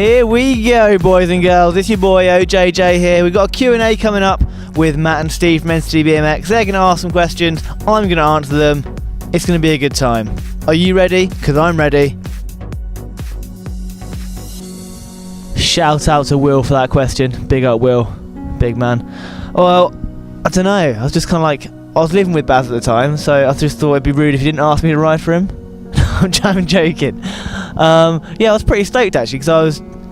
Here we go, boys and girls. It's your boy OJJ here. We've got a Q&A coming up with Matt and Steve from Entity BMX. They're going to ask some questions. I'm going to answer them. It's going to be a good time. Are you ready? Because I'm ready. Shout out to Will for that question. Big up, Will. Big man. Well, I don't know. I was just kind of like, I was living with Baz at the time, so I just thought it'd be rude if he didn't ask me to ride for him. I'm joking. Yeah, I was pretty stoked actually, because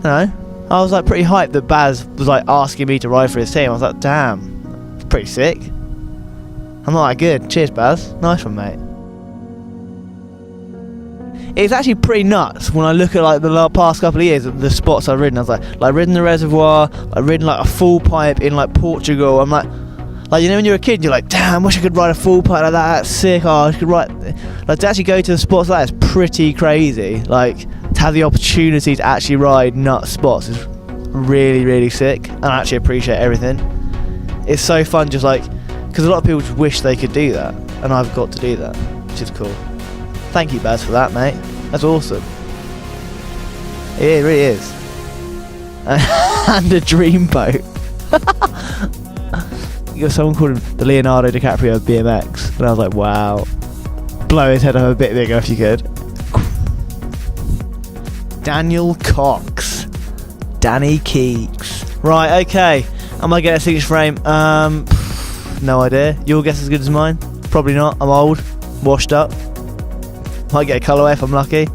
I was like pretty hyped that Baz was like asking me to ride for his team. I was like, damn, it's pretty sick. I'm not that good. Cheers, Baz. Nice one, mate. It's actually pretty nuts when I look at like the past couple of years, the spots I've ridden. I was like ridden the reservoir, I've ridden like a full pipe in like Portugal. I'm like, you know, when you're a kid, you're like, damn, wish I could ride a full pipe like that. That's sick. Oh, I could ride. Like, to actually go to the spots like that is pretty crazy. Like, to have the opportunity to actually ride nut spots is really, really sick. And I actually appreciate everything. It's so fun, just like, because a lot of people just wish they could do that, and I've got to do that, which is cool. Thank you, Baz, for that, mate. That's awesome. It really is. And a dream boat. Someone called him the Leonardo DiCaprio of BMX, and I was like, wow. Blow his head up a bit bigger if you could. Daniel Cox. Danny Keeks. Right, okay. Am I getting a signature frame? No idea. Your guess is as good as mine? Probably not. I'm old. Washed up. Might get a colourway if I'm lucky.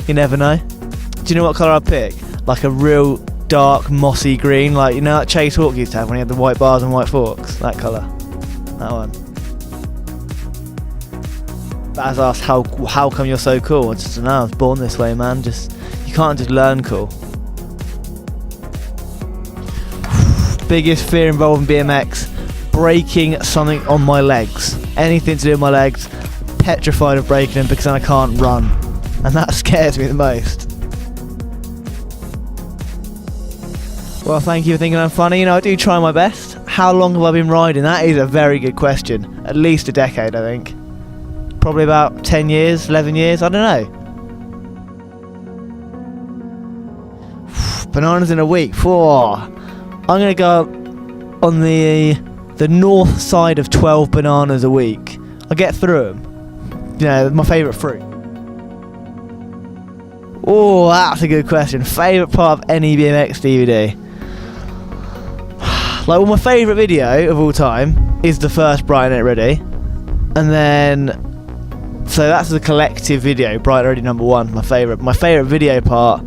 You never know. Do you know what colour I'd pick? Like a real dark mossy green, like, you know, that Chase Hawk used to have when he had the white bars and white forks. That colour. That one. Baz asked, how come you're so cool? I just don't know. I was born this way, man. You can't just learn cool. Biggest fear involving BMX: breaking something on my legs. Anything to do with my legs. Petrified of breaking them because then I can't run, and that scares me the most. Well, thank you for thinking I'm funny. You know, I do try my best. How long have I been riding? That is a very good question. At least a decade, I think. Probably about 10 years, 11 years, I don't know. Bananas in a week. Whoa. I'm going to go on the north side of 12 bananas a week. I'll get through them. You know, my favourite fruit. Oh, that's a good question. Favourite part of any BMX DVD? Like, well, my favourite video of all time is the first Bright and Ready. And then, so that's the collective video, Bright and Ready #1, my favourite. My favourite video part,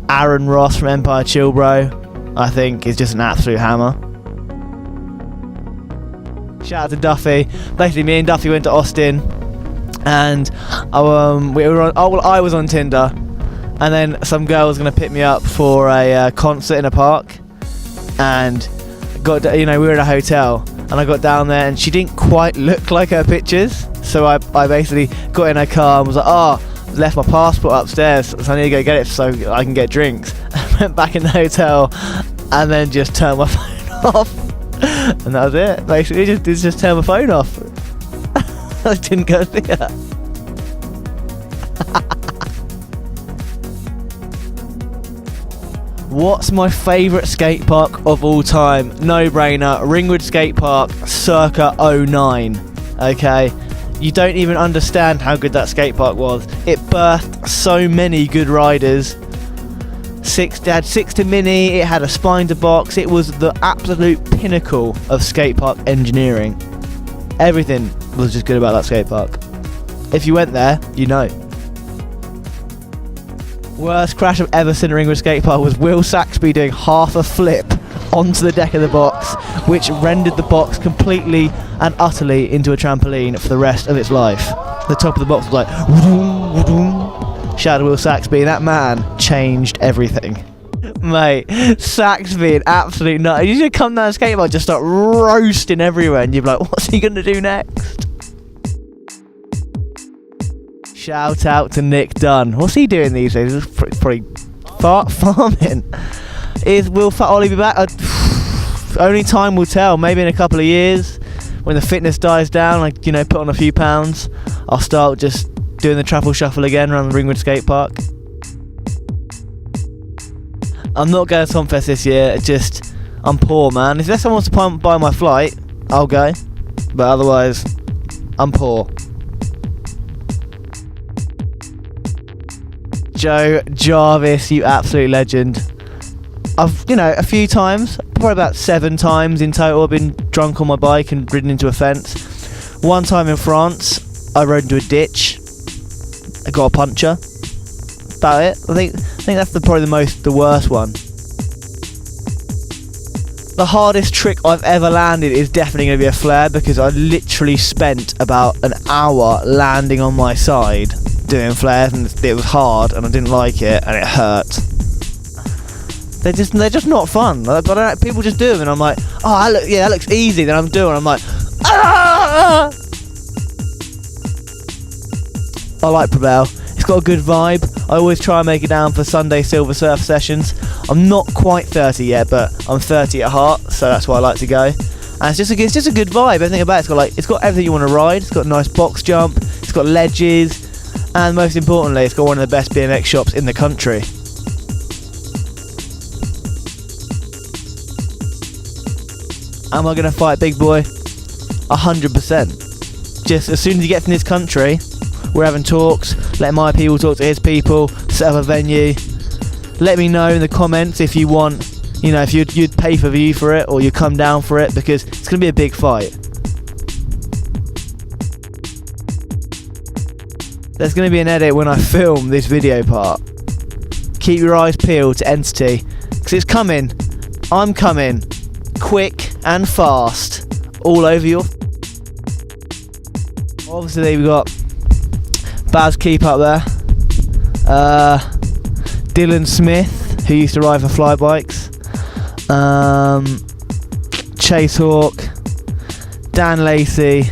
Aaron Ross from Empire Chill Bro, I think is just an absolute hammer. Shout out to Duffy. Basically, me and Duffy went to Austin, and I was on Tinder, and then some girl was going to pick me up for a concert in a park, and we were in a hotel, and I got down there, and she didn't quite look like her pictures, so I basically got in her car and was like, left my passport upstairs, so I need to go get it so I can get drinks. I went back in the hotel, and then just turned my phone off. And that was it. Basically, just turn my phone off. I didn't go see her. What's my favourite skate park of all time? No brainer. Ringwood Skate Park, circa 09. Okay, you don't even understand how good that skate park was. It birthed so many good riders. It had 6 to mini, it had a spine to box, it was the absolute pinnacle of skate park engineering. Everything was just good about that skate park. If you went there, you know. Worst crash I've ever seen at Ringwood Skate Park was Will Saxby doing half a flip onto the deck of the box, which rendered the box completely and utterly into a trampoline for the rest of its life. The top of the box was like, woo-doom, woo-doom. Shout out to Will Saxby, that man changed everything. Mate, Saxby, an absolute nut. You should come down the skateboard, just start roasting everywhere, and you'd be like, what's he going to do next? Shout out to Nick Dunn. What's he doing these days? He's probably farming. Will Fat Ollie be back? Only time will tell. Maybe in a couple of years, when the fitness dies down, like, you know, put on a few pounds, I'll start just doing the truffle shuffle again around the Ringwood Skate Park. I'm not going to Tomfest this year. It's just, I'm poor, man. If someone wants to buy my flight, I'll go. But otherwise, I'm poor. Joe Jarvis, you absolute legend. I've, a few times, probably about 7 times in total, I've been drunk on my bike and ridden into a fence. One time in France, I rode into a ditch. I got a puncture. About it. I think that's probably the worst one. The hardest trick I've ever landed is definitely going to be a flare, because I literally spent about an hour landing on my side doing flares, and it was hard and I didn't like it and it hurt. They're just not fun. People just do them and I'm like, oh, that looks easy. Then I'm doing. I'm like, ah! I like Prevail. It's got a good vibe. I always try and make it down for Sunday Silver Surf sessions. I'm not quite 30 yet, but I'm 30 at heart, so that's why I like to go. And it's just a good vibe. Everything about it's got everything you want to ride. It's got a nice box jump. It's got ledges. And most importantly, it's got one of the best BMX shops in the country. Am I going to fight Big Boy? 100%. Just as soon as he gets in this country, we're having talks, let my people talk to his people, set up a venue. Let me know in the comments if you want, if you'd pay per view for it or you come down for it, because it's going to be a big fight. There's going to be an edit when I film this video part. Keep your eyes peeled to Entity, because it's coming. I'm coming. Quick and fast. All over your... Obviously we've got Baz Keep up there. Dylan Smith, who used to ride for Fly Bikes. Chase Hawk. Dan Lacey.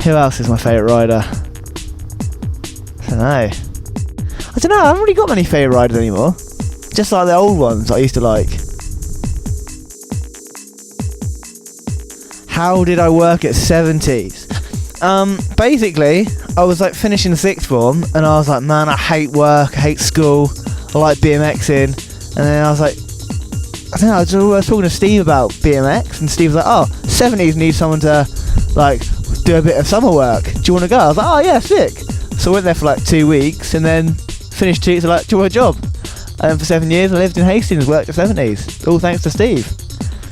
Who else is my favourite rider? I don't know, I haven't really got many favourite riders anymore. Just like the old ones I used to like. How did I work at 70s? Basically, I was like finishing the 6th form and I was like, man, I hate work, I hate school, I like BMXing. And then I was like, I was talking to Steve about BMX, and Steve was like, oh, 70s need someone to like do a bit of summer work. Do you want to go? I was like, oh yeah, sick. So I went there for like 2 weeks and then finished 2 weeks, like, do you want a job? And then for 7 years I lived in Hastings, worked at 70s. All thanks to Steve.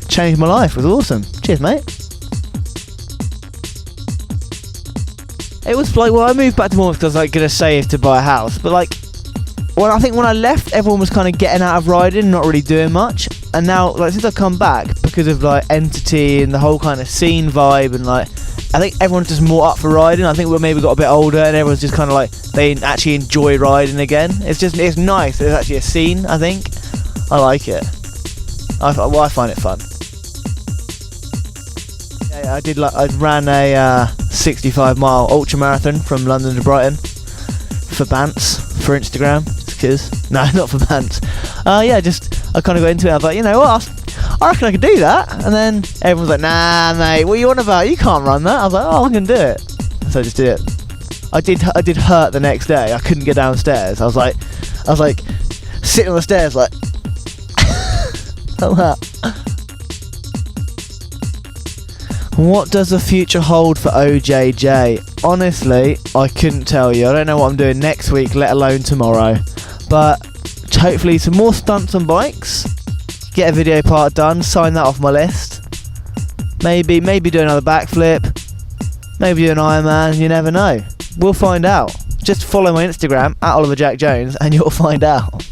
Changed my life, it was awesome. Cheers, mate. It was like, well, I moved back to Bournemouth because I was like going to save to buy a house. But like, I think when I left, everyone was kind of getting out of riding, not really doing much. And now, like, since I've come back, because of like Entity and the whole kind of scene vibe, and like, I think everyone's just more up for riding. I think we maybe got a bit older and everyone's just kind of like, they actually enjoy riding again. It's nice. There's actually a scene, I think. I like it. I find it fun. Yeah, I ran a 65-mile ultra marathon from London to Brighton for Bants, for Instagram. No, not for Bants. I kind of got into it. I was like, you know what? I reckon I could do that. And then everyone's like, nah, mate, what are you on about? You can't run that. I was like, oh, I can do it. So I just did it. I did hurt the next day. I couldn't get downstairs. I was like sitting on the stairs like like that. What does the future hold for OJJ? Honestly, I couldn't tell you. I don't know what I'm doing next week, let alone tomorrow. But hopefully some more stunts on bikes. Get a video part done, sign that off my list. Maybe do another backflip. Maybe do an Ironman, you never know. We'll find out. Just follow my Instagram, @OliverJackJones, and you'll find out.